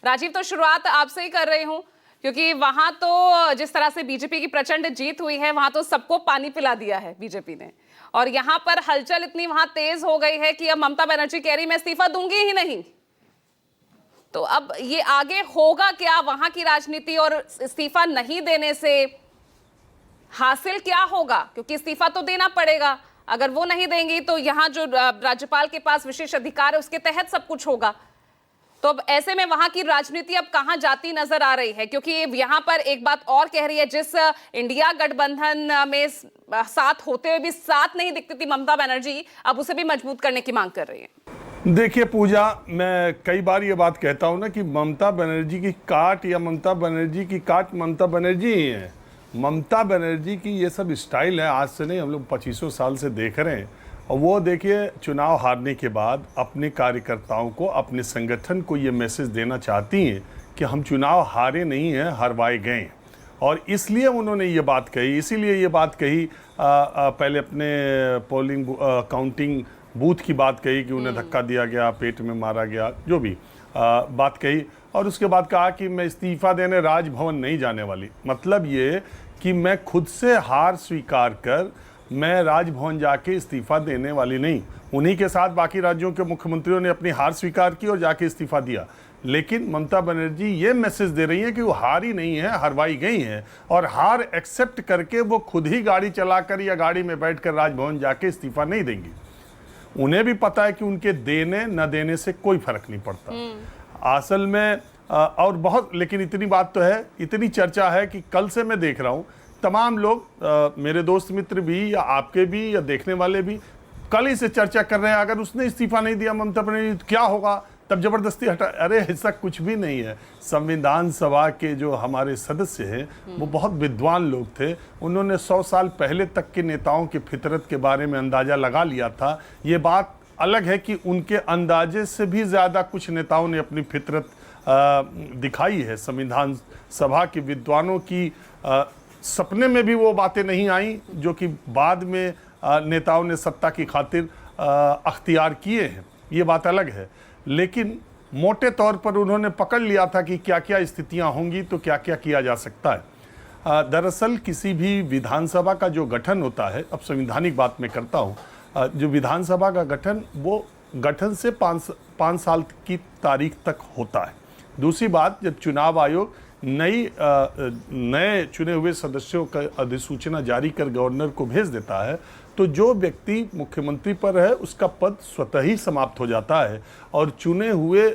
राजीव, तो शुरुआत आपसे ही कर रही हूं, क्योंकि वहां तो जिस तरह से बीजेपी की प्रचंड जीत हुई है, वहां तो सबको पानी पिला दिया है बीजेपी ने, और यहां पर हलचल इतनी वहां तेज हो गई है कि अब ममता बनर्जी कह रही मैं इस्तीफा दूंगी ही नहीं। तो अब ये आगे होगा क्या? वहां की राजनीति और इस्तीफा नहीं देने से हासिल क्या होगा? क्योंकि इस्तीफा तो देना पड़ेगा, अगर वो नहीं देंगी तो यहाँ जो राज्यपाल के पास विशेष अधिकार है उसके तहत सब कुछ होगा। तो अब ऐसे में वहां की राजनीति अब कहां जाती नजर आ रही है? क्योंकि यहां पर एक बात और कह रही है, जिस इंडिया गठबंधन में साथ होते हुए भी साथ नहीं दिखती थी ममता बनर्जी, अब उसे भी मजबूत करने की मांग कर रही है। देखिए पूजा, मैं कई बार ये बात कहता हूं ना कि ममता बनर्जी की काट या ममता बनर्जी की काट ममता बनर्जी ही है। ममता बनर्जी की ये सब स्टाइल है, आज से नहीं, हम लोग 2500 साल से देख रहे हैं। और वो देखिए, चुनाव हारने के बाद अपने कार्यकर्ताओं को, अपने संगठन को ये मैसेज देना चाहती हैं कि हम चुनाव हारे नहीं हैं, हरवाए गए। और इसलिए उन्होंने ये बात कही, इसीलिए ये बात कही, पहले अपने पोलिंग काउंटिंग बूथ की बात कही कि उन्हें धक्का दिया गया, पेट में मारा गया, जो भी बात कही। और उसके बाद कहा कि मैं इस्तीफा देने राजभवन नहीं जाने वाली। मतलब ये कि मैं खुद से हार स्वीकार कर मैं राजभवन जाके इस्तीफा देने वाली नहीं। उन्हीं के साथ बाकी राज्यों के मुख्यमंत्रियों ने अपनी हार स्वीकार की और जाके इस्तीफा दिया। लेकिन ममता बनर्जी ये मैसेज दे रही है कि वो हारी नहीं है, हरवाई गई हैं, और हार एक्सेप्ट करके वो खुद ही गाड़ी चलाकर या गाड़ी में बैठकर राजभवन जाके इस्तीफा नहीं देंगी। उन्हें भी पता है कि उनके देने न देने से कोई फर्क नहीं पड़ता असल में। और बहुत, लेकिन इतनी बात तो है, इतनी चर्चा है कि कल से मैं देख रहा हूँ तमाम लोग, मेरे दोस्त मित्र भी या आपके भी या देखने वाले भी, कल ही से चर्चा कर रहे हैं अगर उसने इस्तीफा नहीं दिया ममता बनर्जी तो क्या होगा, तब जबरदस्ती हटा। अरे ऐसा कुछ भी नहीं है। संविधान सभा के जो हमारे सदस्य हैं वो बहुत विद्वान लोग थे। उन्होंने 100 साल पहले तक के नेताओं की फितरत के बारे में अंदाज़ा लगा लिया था। ये बात अलग है कि उनके अंदाजे से भी ज़्यादा कुछ नेताओं ने अपनी फितरत दिखाई है। संविधान सभा के विद्वानों की सपने में भी वो बातें नहीं आई जो कि बाद में नेताओं ने सत्ता की खातिर अख्तियार किए हैं, ये बात अलग है। लेकिन मोटे तौर पर उन्होंने पकड़ लिया था कि क्या क्या स्थितियां होंगी तो क्या क्या किया जा सकता है। दरअसल किसी भी विधानसभा का जो गठन होता है, अब संवैधानिक बात मैं करता हूँ, जो विधानसभा का गठन वो गठन से 5 साल की तारीख तक होता है। दूसरी बात, जब चुनाव आयोग नए चुने हुए सदस्यों का अधिसूचना जारी कर गवर्नर को भेज देता है तो जो व्यक्ति मुख्यमंत्री पर है उसका पद स्वतः ही समाप्त हो जाता है, और चुने हुए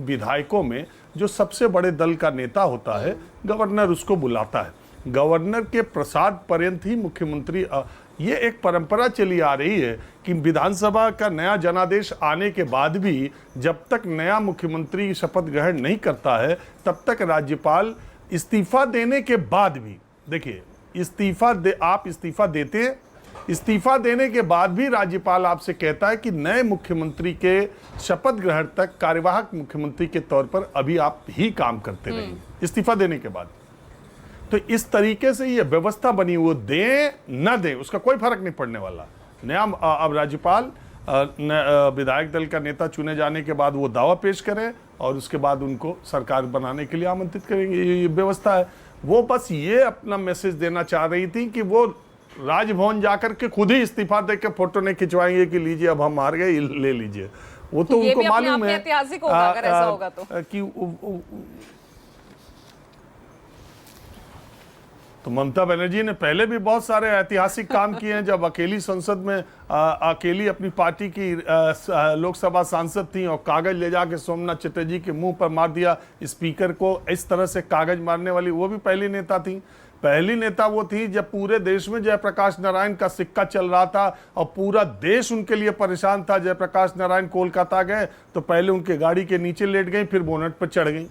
विधायकों में जो सबसे बड़े दल का नेता होता है गवर्नर उसको बुलाता है। गवर्नर के प्रसाद पर्यंत ही मुख्यमंत्री, ये एक परंपरा चली आ रही है कि विधानसभा का नया जनादेश आने के बाद भी जब तक नया मुख्यमंत्री शपथ ग्रहण नहीं करता है तब तक राज्यपाल इस्तीफा देने के बाद भी, देखिए आप इस्तीफा देते हैं, इस्तीफा देने के बाद भी राज्यपाल आपसे कहता है कि नए मुख्यमंत्री के शपथ ग्रहण तक कार्यवाहक मुख्यमंत्री के तौर पर अभी आप ही काम करते रहेंगे इस्तीफा देने के बाद। तो इस तरीके से ये व्यवस्था बनी, वो दें न दें उसका कोई फर्क नहीं पड़ने वाला। नया अब राज्यपाल विधायक दल का नेता चुने जाने के बाद वो दावा पेश करें और उसके बाद उनको सरकार बनाने के लिए आमंत्रित करेंगे, ये व्यवस्था है। वो बस ये अपना मैसेज देना चाह रही थी कि वो राजभवन जाकर के खुद ही इस्तीफा दे के फोटो नहीं खिंचवाएंगे कि लीजिए अब हम हार गए, ले लीजिए। वो तो उनको मालूम है ऐतिहासिक होगा अगर ऐसा होगा तो ममता बनर्जी ने पहले भी बहुत सारे ऐतिहासिक काम किए हैं। जब अकेली संसद में अकेली अपनी पार्टी की लोकसभा सांसद थी और कागज ले जाके सोमनाथ चटर्जी के मुंह पर मार दिया स्पीकर को, इस तरह से कागज मारने वाली वो भी पहली नेता थी। पहली नेता वो थी जब पूरे देश में जयप्रकाश नारायण का सिक्का चल रहा था और पूरा देश उनके लिए परेशान था। जयप्रकाश नारायण कोलकाता गए तो पहले उनके गाड़ी के नीचे लेट गई, फिर बोनट पर चढ़ गई।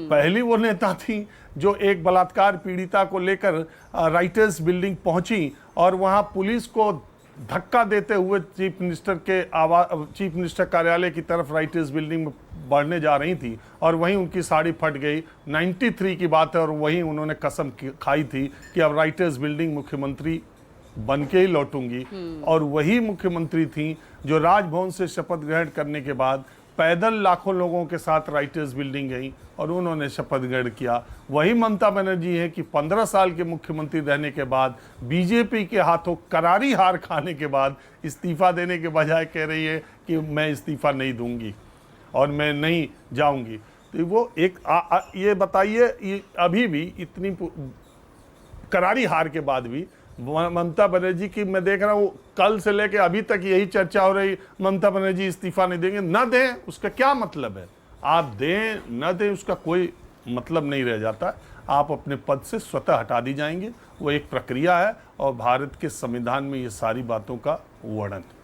पहली वो नेता थी जो एक बलात्कार पीड़िता को लेकर राइटर्स बिल्डिंग पहुंची और वहां पुलिस को धक्का देते हुए चीफ मिनिस्टर कार्यालय की तरफ राइटर्स बिल्डिंग में बढ़ने जा रही थी और वहीं उनकी साड़ी फट गई। 93 की बात है और वहीं उन्होंने कसम खाई थी कि अब राइटर्स बिल्डिंग मुख्यमंत्री बन के ही लौटूंगी। और वही मुख्यमंत्री थी जो राजभवन से शपथ ग्रहण करने के बाद पैदल लाखों लोगों के साथ राइटर्स बिल्डिंग गई और उन्होंने शपथ ग्रहण किया। वही ममता बनर्जी है कि 15 साल के मुख्यमंत्री रहने के बाद बीजेपी के हाथों करारी हार खाने के बाद इस्तीफा देने के बजाय कह रही है कि मैं इस्तीफा नहीं दूंगी और मैं नहीं जाऊंगी। तो वो एक ये बताइए, ये अभी भी इतनी करारी हार के बाद भी ममता बनर्जी की मैं देख रहा हूँ कल से लेके अभी तक यही चर्चा हो रही, ममता बनर्जी इस्तीफा नहीं देंगे। ना दें उसका क्या मतलब है? आप दें न दें उसका कोई मतलब नहीं रह जाता। आप अपने पद से स्वतः हटा दी जाएंगे, वो एक प्रक्रिया है और भारत के संविधान में ये सारी बातों का वर्णन है।